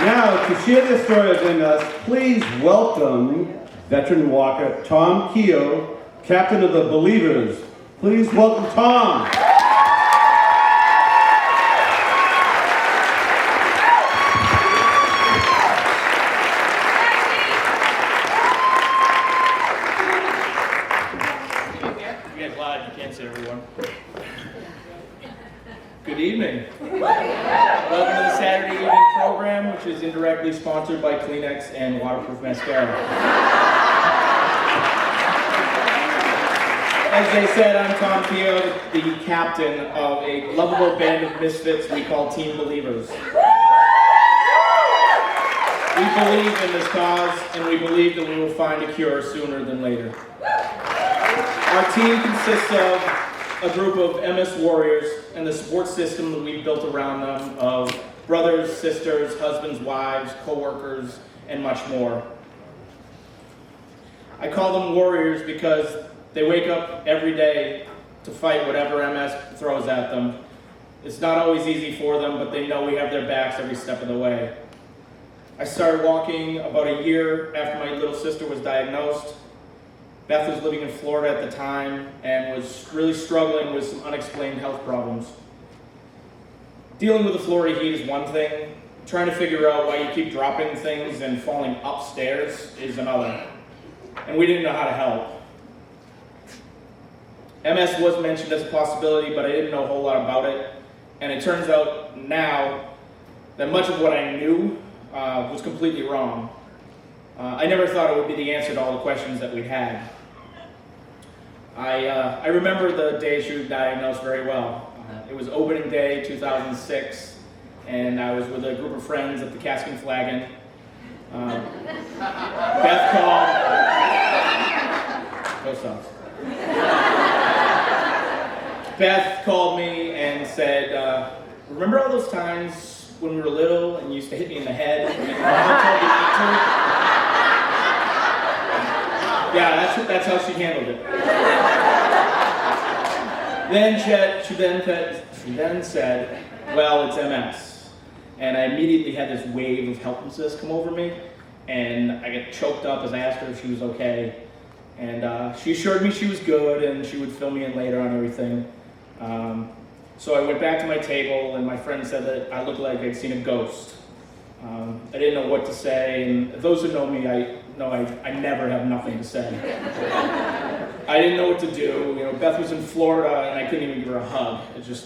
Now, to share this story of MS, please welcome veteran walker Tom Keough, captain of the Believers. Please welcome Tom. You guys live, you can't see everyone. Good evening. Welcome to the Saturday evening program, which is indirectly sponsored by Kleenex and Waterproof Mascara. As they said, I'm Tom Keough, the captain of a lovable band of misfits we call Team Believers. We believe in this cause, and we believe that we will find a cure sooner than later. Our team consists of a group of MS warriors and the support system that we've built around them of brothers, sisters, husbands, wives, co-workers, and much more. I call them warriors because they wake up every day to fight whatever MS throws at them. It's not always easy for them, but they know we have their backs every step of the way. I started walking about a year after my little sister was diagnosed. Beth was living in Florida at the time and was really struggling with some unexplained health problems. Dealing with the Florida heat is one thing. Trying to figure out why you keep dropping things and falling upstairs is another. And we didn't know how to help. MS was mentioned as a possibility, but I didn't know a whole lot about it. And it turns out now that much of what I knew was completely wrong. I never thought it would be the answer to all the questions that we had. I remember the day she was diagnosed very well. It was opening day 2006, and I was with a group of friends at the Cask and Flagon. Beth called. Go Sox. Beth called me and said, "Remember all those times when we were little and you used to hit me in the head and your mom told you not to?" Yeah, that's how she handled it. Then she then said, "Well, it's MS." And I immediately had this wave of helplessness come over me, and I got choked up as I asked her if she was okay. And she assured me she was good and she would fill me in later on everything. So I went back to my table, and my friend said that I looked like I'd seen a ghost. I didn't know what to say, and those who know me, I never have nothing to say. I didn't know what to do. You know, Beth was in Florida, and I couldn't even give her a hug. It's just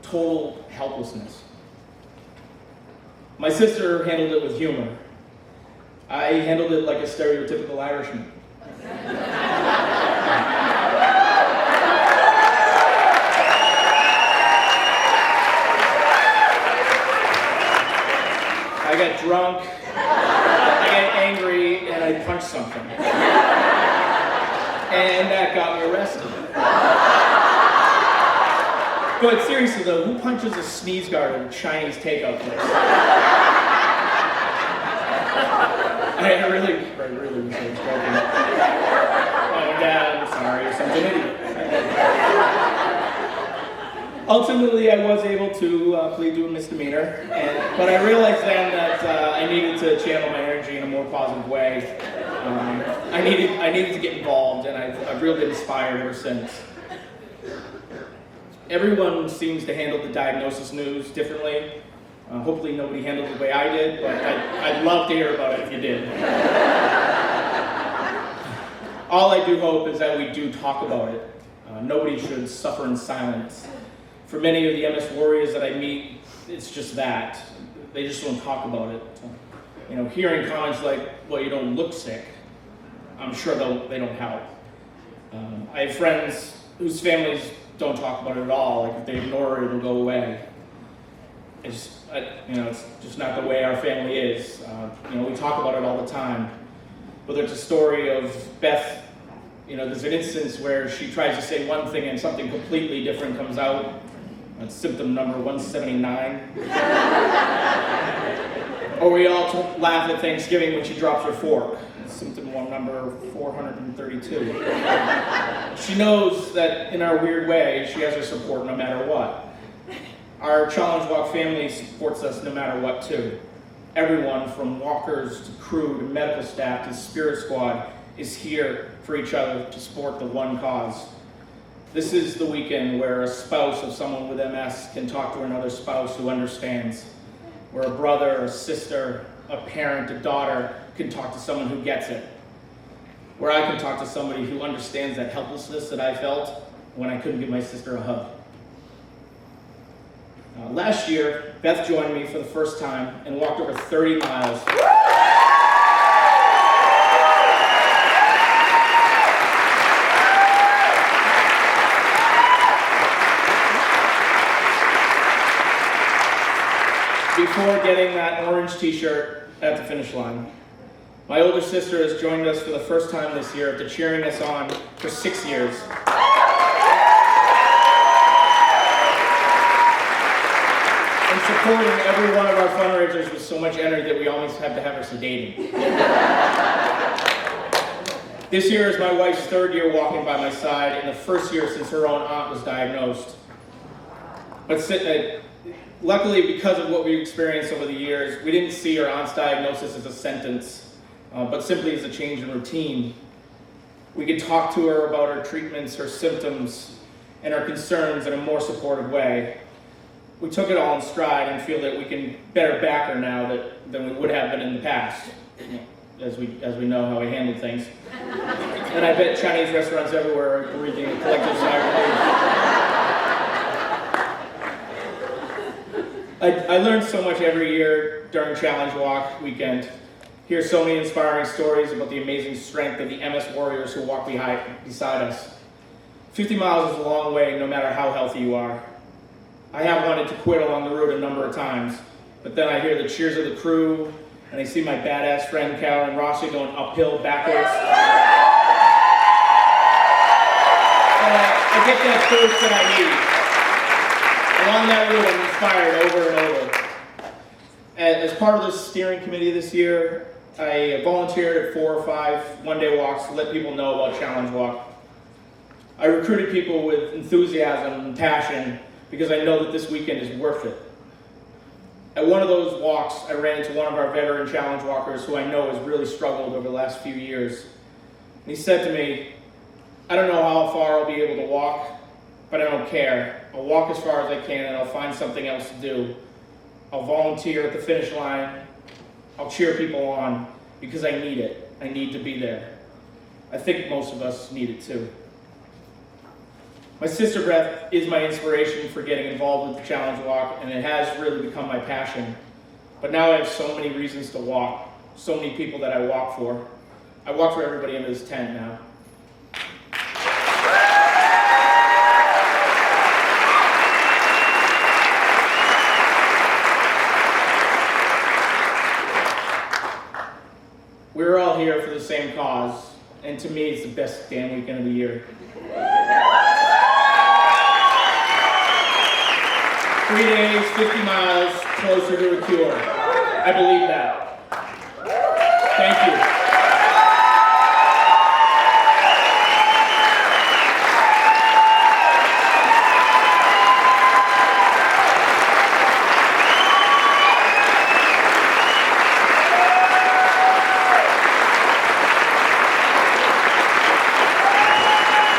total helplessness. My sister handled it with humor. I handled it like a stereotypical Irishman. I got drunk, I got angry, and I punched something. And that got me arrested. But seriously though, who punches a sneeze guard at a Chinese takeout place? I really wish I was joking. Oh, Dad, I'm sorry, you're such an idiot. Ultimately, I was able to plead to a misdemeanor, but I realized then that I needed to channel my energy in a more positive way. I needed to get involved, and I've really been inspired ever since. Everyone seems to handle the diagnosis news differently. Hopefully nobody handled it the way I did, but I'd love to hear about it if you did. All I do hope is that we do talk about it. Nobody should suffer in silence. For many of the MS warriors that I meet, it's just that. They just don't talk about it. You know, hearing comments like, "Well, you don't look sick," I'm sure they don't help. I have friends whose families don't talk about it at all. Like, if they ignore it, it'll go away. It's just not the way our family is. We talk about it all the time. Whether it's a story of Beth, there's an instance where she tries to say one thing and something completely different comes out. That's symptom number 179. Or we all laugh at Thanksgiving when she drops her fork. Symptom number 432. She knows that in our weird way, she has her support no matter what. Our Challenge Walk family supports us no matter what, too. Everyone from walkers to crew to medical staff to spirit squad is here for each other to support the one cause. This is the weekend where a spouse of someone with MS can talk to another spouse who understands, where a brother, a sister, a parent, a daughter can talk to someone who gets it, where I can talk to somebody who understands that helplessness that I felt when I couldn't give my sister a hug. Last year, Beth joined me for the first time and walked over 30 miles. Before getting that orange t-shirt at the finish line. My older sister has joined us for the first time this year after cheering us on for 6 years. And supporting every one of our fundraisers with so much energy that we almost have to have her sedated. This year is my wife's 3rd year walking by my side and the 1st year since her own aunt was diagnosed. But luckily, because of what we experienced over the years, we didn't see our aunt's diagnosis as a sentence, but simply as a change in routine. We could talk to her about her treatments, her symptoms, and her concerns in a more supportive way. We took it all in stride and feel that we can better back her now than we would have been in the past, as we know how we handled things. And I bet Chinese restaurants everywhere are breathing a collective sigh of relief. I learned so much every year during Challenge Walk weekend. Hear so many inspiring stories about the amazing strength of the MS warriors who walk beside us. 50 miles is a long way, no matter how healthy you are. I have wanted to quit along the route a number of times, but then I hear the cheers of the crew, and I see my badass friend Keough and Rossi going uphill, backwards. And I get that boost that I need. Along that route, I'm inspired over and over. As part of the steering committee this year, I volunteered at 4 or 5 one-day walks to let people know about Challenge Walk. I recruited people with enthusiasm and passion because I know that this weekend is worth it. At one of those walks, I ran into one of our veteran Challenge Walkers who I know has really struggled over the last few years. And he said to me, "I don't know how far I'll be able to walk, but I don't care. I'll walk as far as I can and I'll find something else to do. I'll volunteer at the finish line. I'll cheer people on because I need it. I need to be there." I think most of us need it too. My sister Beth is my inspiration for getting involved with the Challenge Walk, and it has really become my passion. But now I have so many reasons to walk, so many people that I walk for. I walk for everybody in this tent now. We're all here for the same cause, and to me, it's the best damn weekend of the year. 3 days, 50 miles closer to a cure. I believe that. Thank you.